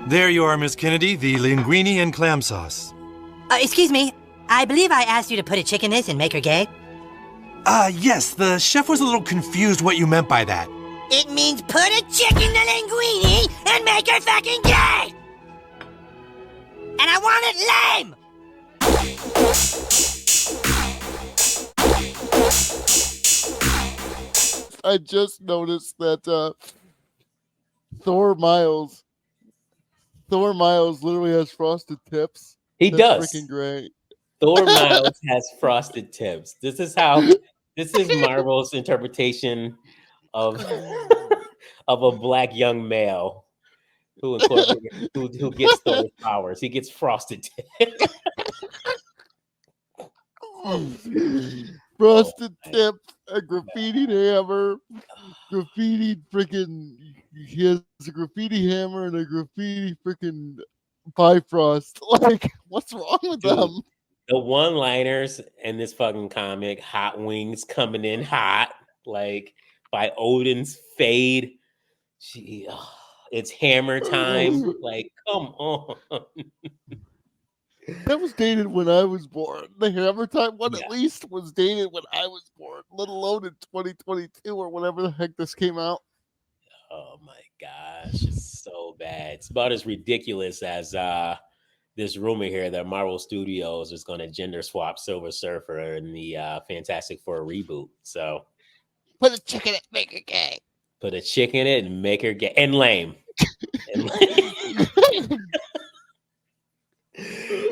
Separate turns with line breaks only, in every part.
There you are, Miss Kennedy, the linguine and clam sauce.
Excuse me. I believe I asked you to put a chick in this and make her gay.
Yes, the chef was a little confused what you meant by that.
It means put a chick in the linguine and make her fucking gay! And I want it lame!
I just noticed that Thor Miles literally has frosted tips.
He
That's
does.
freaking great.
Thor Miles has frosted tips. This is Marvel's interpretation of a black young male who gets Thor's powers. He gets frosted tips.
Frosted tips, a graffiti hammer, graffiti freaking. He has a graffiti hammer and a graffiti freaking Bifrost. Like, what's wrong with them?
The one-liners in this fucking comic, Hot Wings coming in hot, like by Odin's Fade. It's hammer time. Like, come on.
That was dated when I was born. The Hammer Time one at least was dated when I was born, let alone in 2022 or whenever the heck this came out.
Oh my gosh, it's so bad. It's about as ridiculous as this rumor here that Marvel Studios is going to gender swap Silver Surfer in the Fantastic Four reboot. So
put a chick in it, make her gay.
Put a chick in it and make her gay and lame.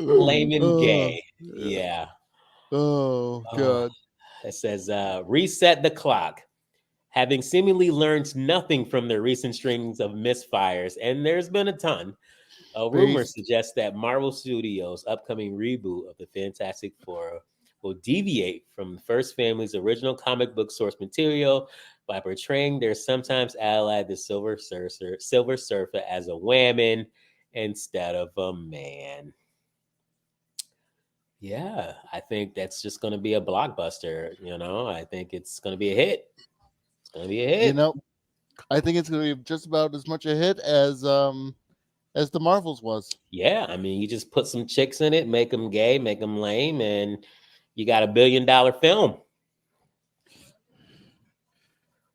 Lame and gay. Yeah.
Oh God.
It says reset the clock. Having seemingly learned nothing from the recent strings of misfires, and there's been a ton, rumors suggest that Marvel Studios' upcoming reboot of the Fantastic Four will deviate from the first family's original comic book source material by portraying their sometimes ally, the Silver Surfer, as a woman instead of a man. Yeah, I think that's just going to be a blockbuster. I think it's going to be a hit. It's going to be a hit.
I think it's going to be just about as much a hit as the Marvels was.
Yeah, I mean, you just put some chicks in it, make them gay, make them lame, and you got $1 billion film.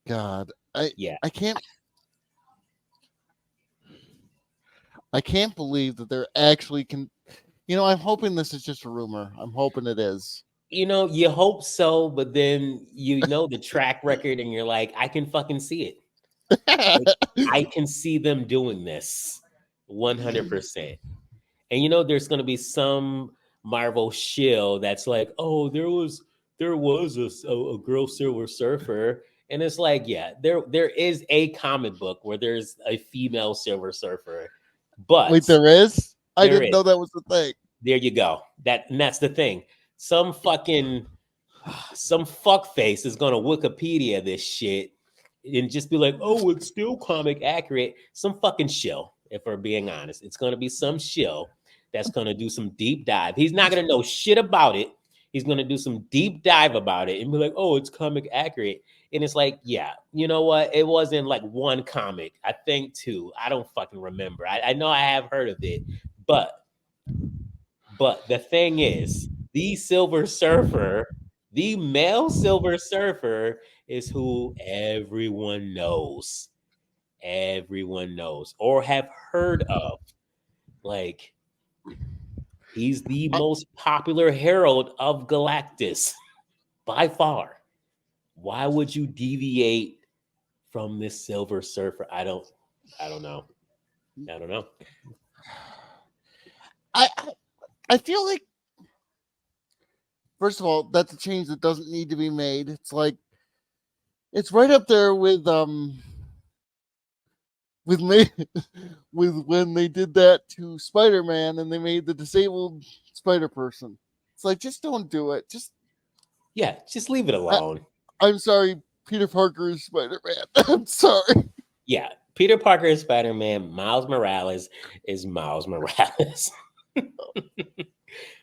God, I can't believe that they're actually I'm hoping this is just a rumor. I'm hoping it is.
You hope so, but then the track record and you're like, I can fucking see it. I can see them doing this 100%. And there's going to be some Marvel shill that's like, oh, there was a girl Silver Surfer. And it's like, yeah, there is a comic book where there's a female Silver Surfer. But
wait, there is? I didn't know that was the thing.
There you go. That's the thing. Some fuckface is gonna Wikipedia this shit and just be like, oh, it's still comic accurate. Some fucking shill, if we're being honest. It's gonna be some shill that's gonna do some deep dive. He's not gonna know shit about it. He's gonna do some deep dive about it and be like, oh, it's comic accurate. And it's like, yeah, you know what? It wasn't like one comic. I think two. I don't fucking remember. I know I have heard of it, but the thing is, the Silver Surfer, the male Silver Surfer, is who everyone knows. Everyone knows or have heard of. Like, he's the most popular herald of Galactus by far. Why would you deviate from this Silver Surfer? I don't know. I don't know.
I feel like, first of all, that's a change that doesn't need to be made. It's like, it's right up there with when they did that to Spider-Man and they made the disabled Spider-Person. It's like, just don't do it. Just
leave it alone.
I'm sorry, Peter Parker is Spider-Man. I'm sorry.
Yeah, Peter Parker is Spider-Man. Miles Morales is Miles Morales.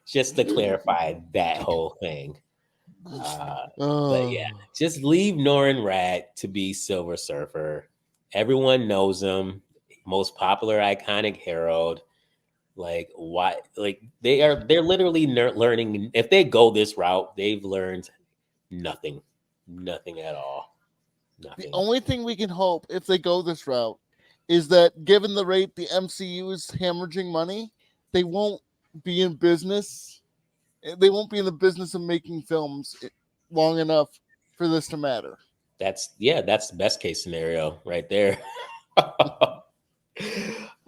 Just to clarify that whole thing. But yeah, just leave Norrin Radd to be Silver Surfer. Everyone knows him. most popular iconic Herald. Like why? Like they're literally learning. If they go this route, they've learned nothing at all.
The
Nothing.
only thing we can hope if they go this route is that given the rate the MCU is hemorrhaging money, they won't be in business. They won't be in the business of making films long enough for this to matter.
That's the best case scenario right there.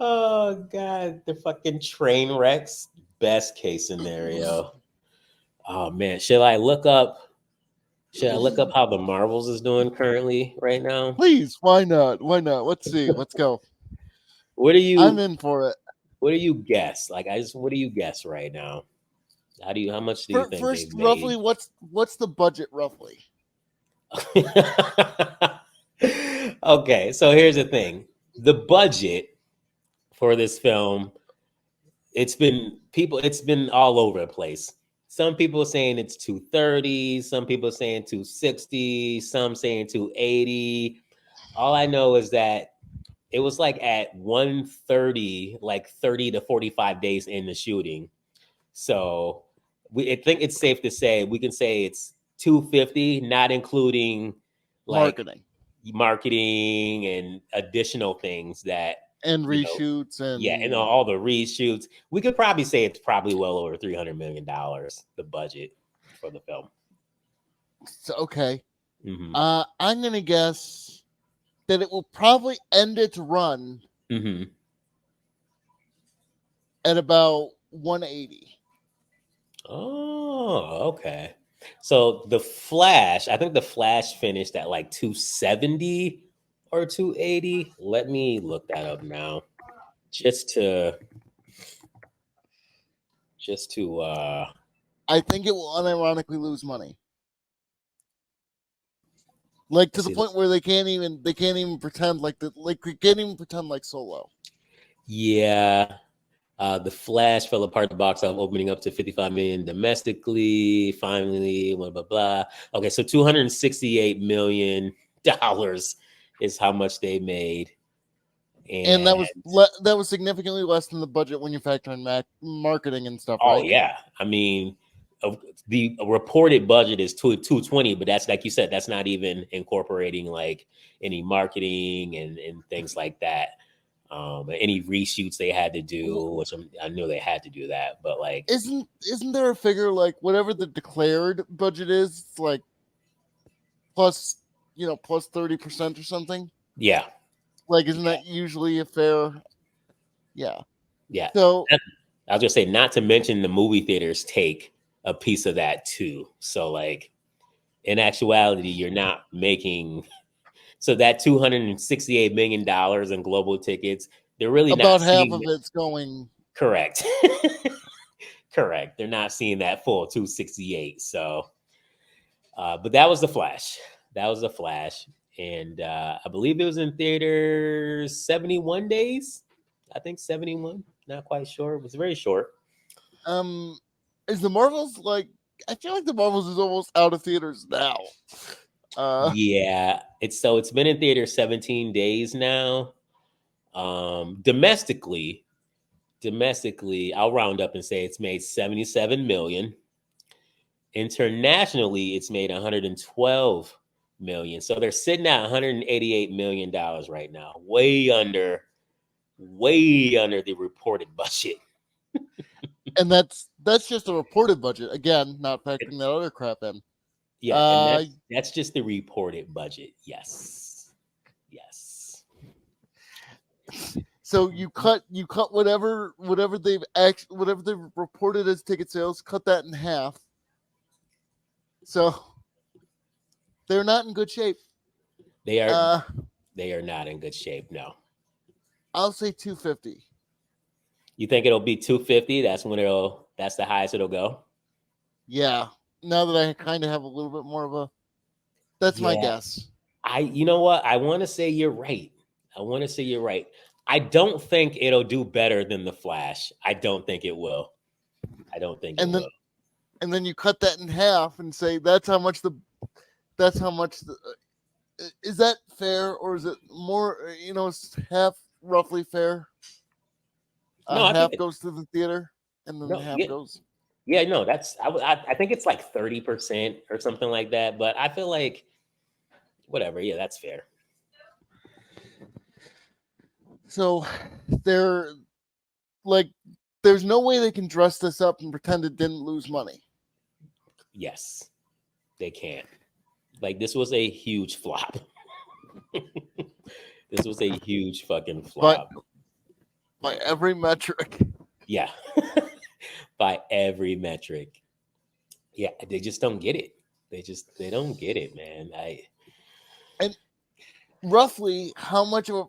Oh god, the fucking train wrecks. Best case scenario. Oh man, should I look up how the Marvels is doing currently right now?
Please, why not? Why not? Let's see. Let's go.
What do you
I'm in for it.
what do you guess? Like what do you guess right now? How much do you think
First,
they've
roughly,
made?
what's the budget roughly?
Okay, so here's the thing. The budget for this film, it's been all over the place. Some people saying it's 230, some people saying 260, some saying 280. All I know is that it was like at 130, like 30 to 45 days in the shooting. So I think it's safe to say we can say it's 250, not including like marketing and additional things that
and reshoots
and all the reshoots. We could probably say it's probably well over $300 million, the budget for the film.
So, okay.
Mm-hmm.
I'm gonna guess that it will probably end its run at about 180.
Oh, okay. So the Flash, I think the Flash finished at like 270 or 280. Let me look that up now. Just to
I think it will unironically lose money. Like to the point where they can't even pretend like Solo.
Yeah. The Flash fell apart the box office, opening up to 55 million domestically. Finally, blah blah blah. Okay, so $268 million is how much they made,
and that was significantly less than the budget when you factor in marketing and stuff.
Oh
right?
Yeah, I mean, the reported budget is 220, but that's like you said, that's not even incorporating like any marketing and things like that. Any reshoots they had to do, which I knew they had to do that, but like,
isn't there a figure like whatever the declared budget is, it's like plus 30% or something?
Yeah.
Like, isn't that usually a fair? Yeah.
Yeah.
So
I'll just say, not to mention the movie theaters take a piece of that too. So like, in actuality, you're not making. So that $268 million in global tickets, they're really
about
not
half of it's going.
Correct. Correct. They're not seeing that full 268. So, but that was the Flash. And I believe it was in theaters 71 days. I think 71. Not quite sure. It was very short.
Is the Marvels like? I feel like the Marvels is almost out of theaters now.
Yeah, it's been in theaters 17 days now. Domestically, I'll round up and say it's made 77 million. Internationally, it's made 112 million. So they're sitting at $188 million right now, way under the reported budget.
And that's just the reported budget. Again, not factoring that other crap in.
Yeah, and that's just the reported budget. Yes.
So you cut whatever they've reported as ticket sales, cut that in half. So they're not in good shape.
They are not in good shape. No.
I'll say 250.
You think it'll be 250? That's the highest it'll go.
Yeah. Now that I kind of have a little bit more of a, that's my guess.
You know what? I want to say you're right. I don't think it'll do better than the Flash. I don't think it will. Will.
And then you cut that in half and say that's how much is that fair, or is it more? It's half roughly fair?
No, I
Half
think
goes to the theater, and then
no,
half
yeah,
goes.
yeah, no, that's I think it's like 30% or something like that. But I feel like whatever, yeah, that's fair.
So they're like, there's no way they can dress this up and pretend it didn't lose money.
Yes, they can't. Like this was a huge flop. This was a huge fucking
But
flop.
by every metric,
Yeah. By every metric. Yeah, they just don't get it. They don't get it, man.
and roughly how much of a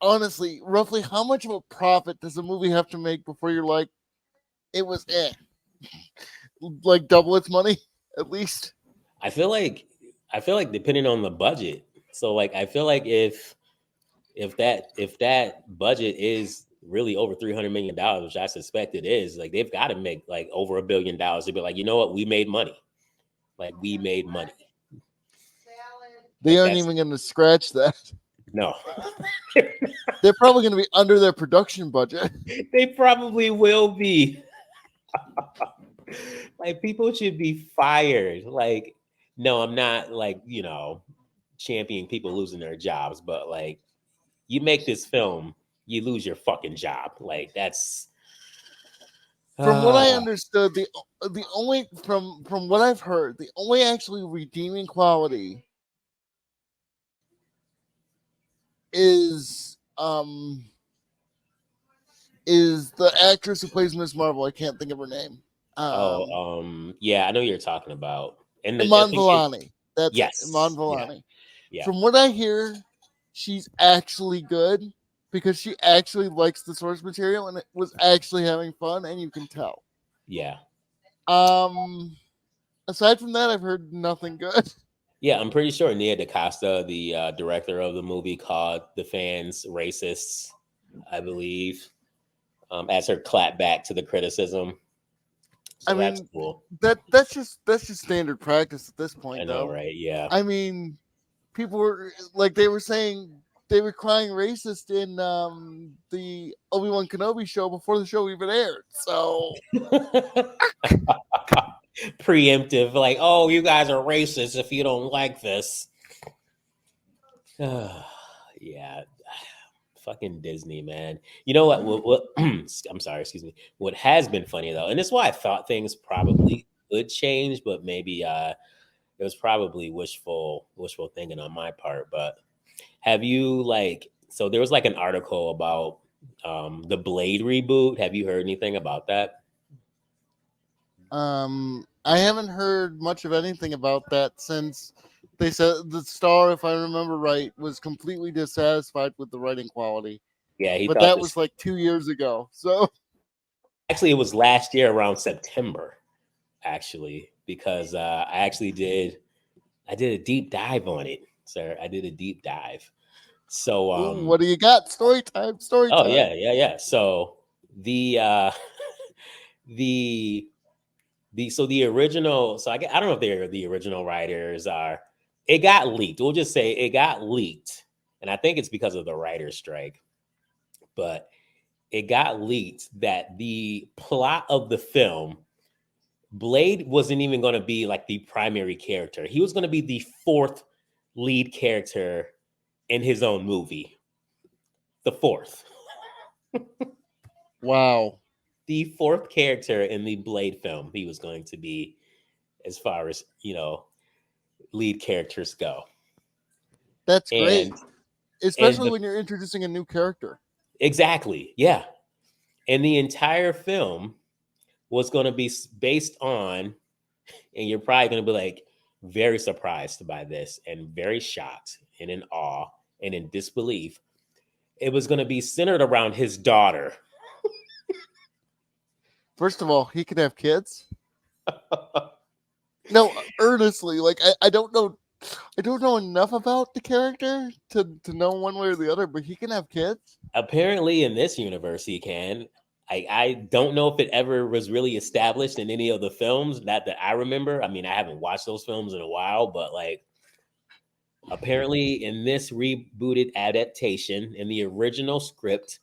honestly, roughly how much of a profit does a movie have to make before you're like, it was like double its money at least?
I feel like depending on the budget. So like I feel like if that budget is really over $300 million, which I suspect it is, like they've got to make like over $1 billion to be like, you know what, we made money. Like we made money.
They
Like,
aren't
that's-
even going to scratch that.
No.
They're probably going to be under their production budget.
They probably will be. Like people should be fired. Like, no, I'm not like, championing people losing their jobs, but like you make this film, you lose your fucking job. Like that's
From what I understood, the only from what I've heard, the only actually redeeming quality is the actress who plays Miss Marvel. I can't think of her name.
Yeah, I know you're talking about. And
Iman Vellani. That's
yes,
it, Iman Vellani.
Yeah.
From what I hear, she's actually good because she actually likes the source material and it was actually having fun, and you can tell.
Yeah.
Aside from that, I've heard nothing good.
Yeah, I'm pretty sure Nia DaCosta, the director of the movie, called the fans racists, I believe, as her clap back to the criticism. So that's cool.
That's just standard practice at this point.
I know,
though.
right? Yeah.
I mean, people were like, they were saying they were crying racist in the Obi-Wan Kenobi show before the show even aired. So
Preemptive, like, oh, you guys are racist if you don't like this. Yeah. Fucking Disney, man. You know what I'm sorry, excuse me. What has been funny though, and this is why I thought things probably could change, but maybe it was probably wishful thinking on my part. But have you so there was like an article about the Blade reboot. Have you heard anything about that?
I haven't heard much of anything about that since they said the star, if I remember right, was completely dissatisfied with the writing quality.
Yeah,
but that was like 2 years ago. So
actually, it was last year around September. Actually, because I did a deep dive on it, sir. I did a deep dive. So,
what do you got? Story time.
Oh yeah. So the original. So I don't know if they're the original writers are. It got leaked. We'll just say it got leaked, and I think it's because of the writer's strike. But it got leaked that the plot of the film, Blade wasn't even going to be like the primary character. He was going to be the fourth lead character in his own movie. The fourth.
Wow.
The fourth character in the Blade film, he was going to be, as far as, lead characters go.
That's great. Especially when you're introducing a new character.
Exactly. Yeah. And the entire film was going to be based on, and you're probably going to be like very surprised by this and very shocked and in awe and in disbelief. It was going to be centered around his daughter.
First of all, he could have kids. No, earnestly, like I don't know enough about the character to know one way or the other, but he can have kids.
Apparently, in this universe, he can. I don't know if it ever was really established in any of the films that I remember. I mean, I haven't watched those films in a while, but like Apparently, in this rebooted adaptation, in the original script,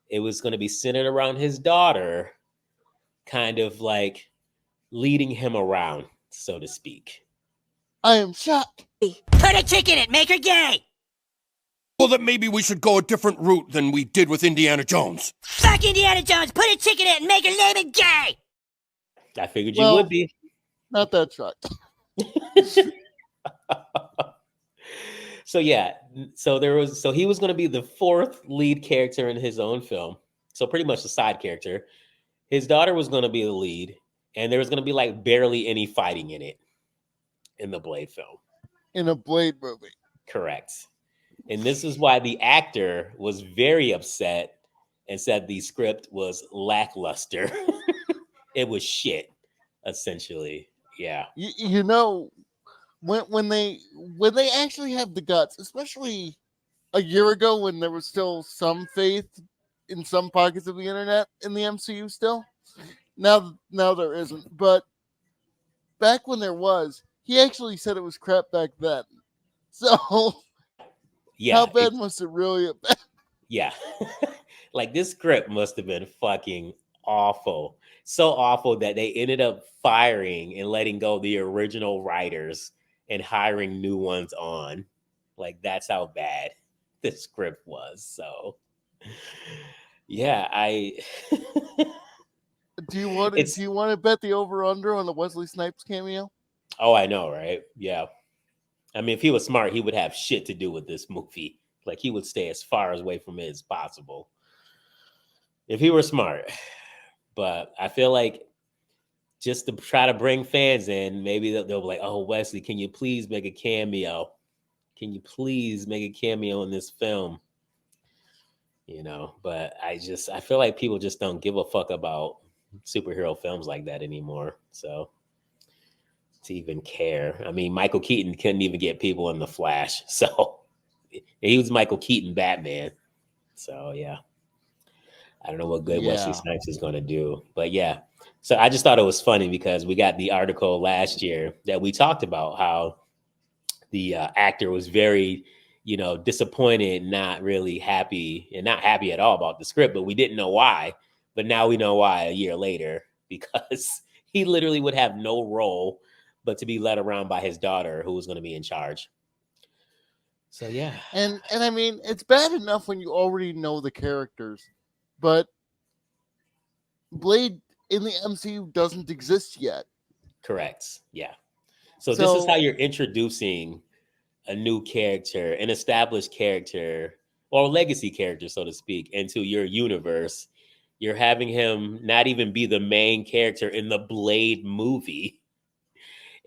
it was going to be centered around his daughter, kind of like leading him around, so to speak.
I am shocked.
Put a chick in it, make her gay!
Well, then maybe we should go a different route than we did with Indiana Jones.
Fuck Indiana Jones, put a chick in it and make her name it gay!
I figured you
Well,
would be.
Not that shocked.
So yeah, so he was going to be the fourth lead character in his own film. So pretty much the side character. His daughter was going to be the lead, and there was going to be like barely any fighting in it in the Blade film.
In a Blade movie.
Correct. And this is why the actor was very upset and said the script was lackluster. It was shit, essentially. Yeah.
You know, when they actually have the guts, especially a year ago when there was still some faith in some pockets of the internet in the MCU still. Now there isn't. But back when there was, he actually said it was crap back then. So
Yeah.
how bad must it really have been?
Yeah. Like this script must have been fucking awful. So awful that they ended up firing and letting go the original writers and hiring new ones on. Like that's how bad the script was. So yeah,
Do you want to bet the over under on the Wesley Snipes cameo?
Oh, I know, right? Yeah. I mean, if he was smart, he would have shit to do with this movie. Like he would stay as far away from it as possible. If he were smart. But I feel like just to try to bring fans in, maybe they'll be like, oh, Wesley, can you please make a cameo? Can you please make a cameo in this film? You know, but I feel like people just don't give a fuck about superhero films like that anymore. So to even care. I mean, Michael Keaton couldn't even get people in The Flash. So he was Michael Keaton Batman. So yeah. I don't know what good Wesley Snipes is going to do, but yeah. So I just thought it was funny because we got the article last year that we talked about how the actor was very, disappointed, not really happy, and not happy at all about the script, but we didn't know why. But now we know why a year later, because he literally would have no role but to be led around by his daughter, who was going to be in charge. So yeah.
And I mean, it's bad enough when you already know the characters. But Blade in the MCU doesn't exist yet.
Correct. Yeah. So this is how you're introducing a new character, an established character, or a legacy character, so to speak, into your universe. You're having him not even be the main character in the Blade movie.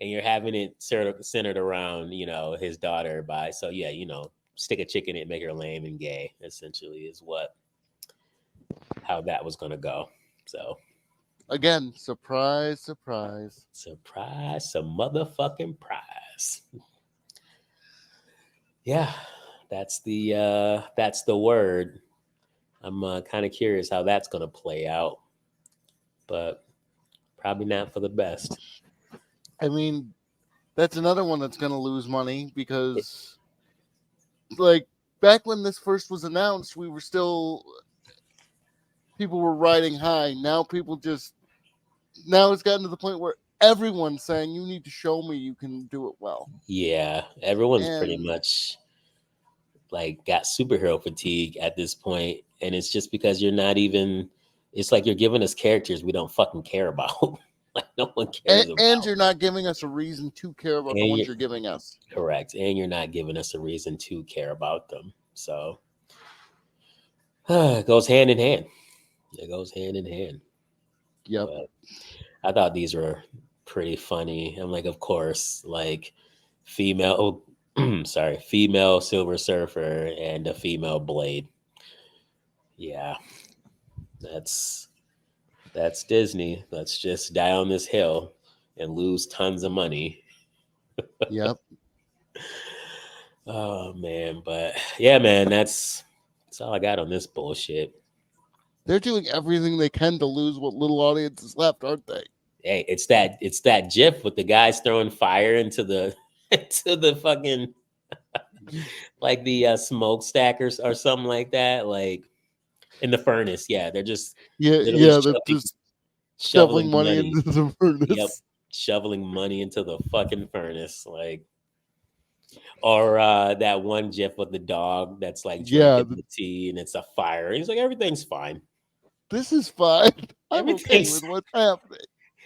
And you're having it sort of centered around, his daughter stick a chick in it, make her lame and gay, essentially, is how that was going to go. So
again, surprise, some
motherfucking prize. Yeah, that's the word. I'm kind of curious how that's going to play out, but probably not for the best.
I mean, that's another one that's going to lose money because like back when this first was announced, people were riding high. Now it's gotten to the point where everyone's saying you need to show me you can do it well.
Yeah, everyone's pretty much like got superhero fatigue at this point, and it's just because you're not even. It's like you're giving us characters we don't fucking care about. Like no one cares about.
And you're not giving us a reation to care about the ones you're giving us.
Correct, and you're not giving us a reason to care about them. So it goes hand in hand. It goes hand in hand.
Yep.
But I thought these were pretty funny. I'm like, of course, like female Silver Surfer and a female Blade. Yeah. That's Disney. Let's just die on this hill and lose tons of money.
Yep.
Oh man, but yeah, man, that's all I got on this bullshit.
They're doing everything they can to lose what little audience is left, aren't they?
Hey, it's that GIF with the guys throwing fire into the fucking like the smokestackers or something like that, like in the furnace. Yeah, they're just literally
they're
shoving,
just shoveling money
money.
into the furnace.
Yep, shoveling money into the fucking furnace, like. Or that one GIF of the dog that's like drinking the tea and it's a fire. He's like, everything's fine.
This is fine. I'm okay
Everything's-
with what's happening.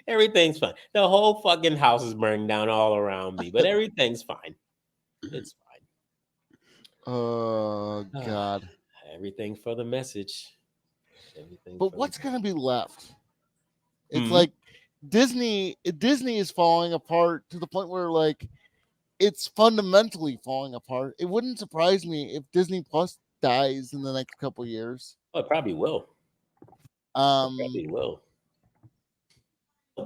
Everything's fine. The whole fucking house is burning down all around me, but everything's fine. It's fine.
Oh God.
Everything for the message. Everything.
But
for
what's
the...
gonna be left? It's
Mhm.
like Disney is falling apart to the point where like it's fundamentally falling apart. It wouldn't surprise me if Disney Plus dies in the next couple years.
Oh, it probably will. Probably will.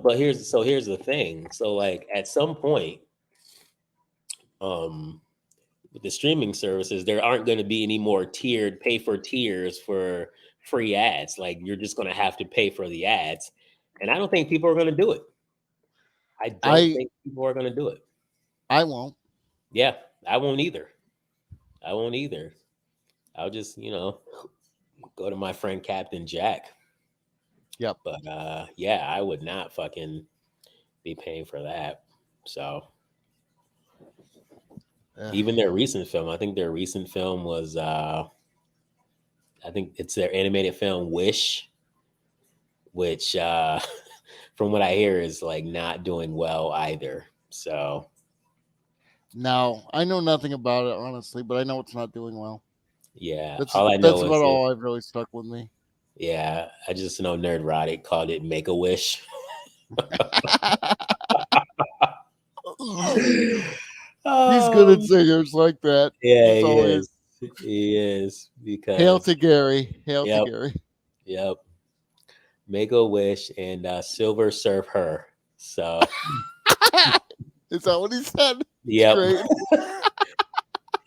But here's the thing. So like at some point, with the streaming services, there aren't going to be any more pay for tiers for free ads. Like you're just going to have to pay for the ads, and I don't think people are going to do it. I don't think people are going to do it.
I won't.
Yeah, I won't either. I'll just go to my friend Captain Jack.
Yep.
But yeah, I would not fucking be paying for that. So even their recent film, I think their recent film was I think it's their animated film Wish, which from what I hear is like not doing well either. So
no, I know nothing about it honestly, but I know it's not doing well.
Yeah,
that's
about
all I've really stuck with me.
Yeah, I just know Nerdrotic called it Make a Wish.
He's good at singers like that.
Yeah, he is. Because
Hail to Gary. To Gary.
Yep. Make a Wish and Silver Surf Her. So
is that what he said?
Yep.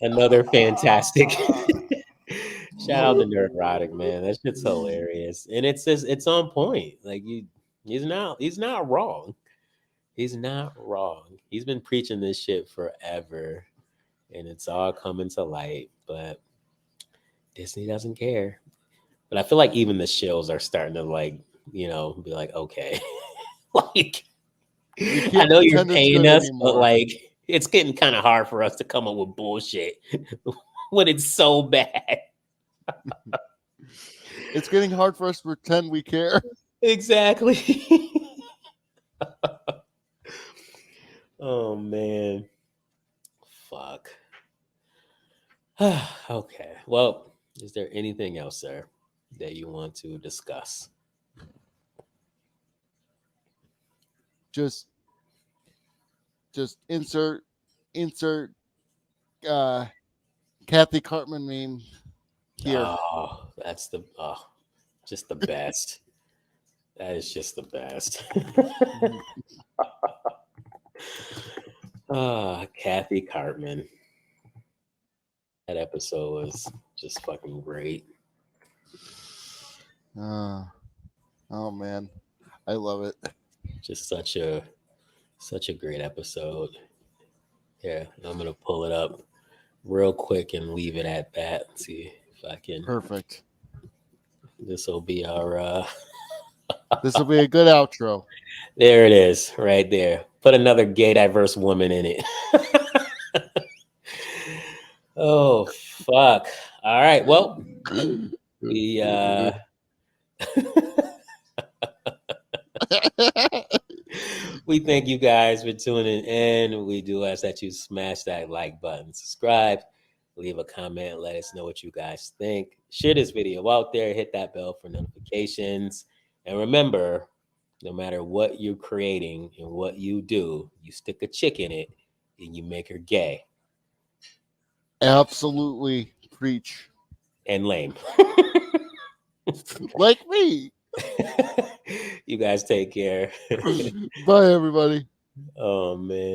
Another fantastic. Shout out to Nerdrotic, man. That shit's hilarious. And it's on point. Like he's not wrong. He's not wrong. He's been preaching this shit forever. And it's all coming to light. But Disney doesn't care. But I feel like even the shills are starting to be like, okay. Like I know you're paying us, anymore. But like it's getting kind of hard for us to come up with bullshit when it's so bad.
It's getting hard for us to pretend we care.
Exactly. Oh man. Fuck. Okay. Well, is there anything else, sir, that you want to discuss?
Just insert Kathy Cartman meme here.
Oh, that's just the best. That is just the best. Kathy Cartman. That episode was just fucking great.
Oh man, I love it.
Just such a great episode. Yeah, I'm gonna pull it up real quick and leave it at that. See if I can.
Perfect.
This will be our.
This will be a good outro.
There it is, right there. Put another gay diverse woman in it. Oh fuck! All right, well, we we thank you guys for tuning in. We do ask that you smash that like button, subscribe, leave a comment, let us know what you guys think. Share this video out there, hit that bell for notifications, and remember, no matter what you're creating and what you do, you stick a chick in it and you make her gay.
Absolutely. Preach.
And lame.
Like me.
You guys take care.
Bye, everybody.
Oh, man.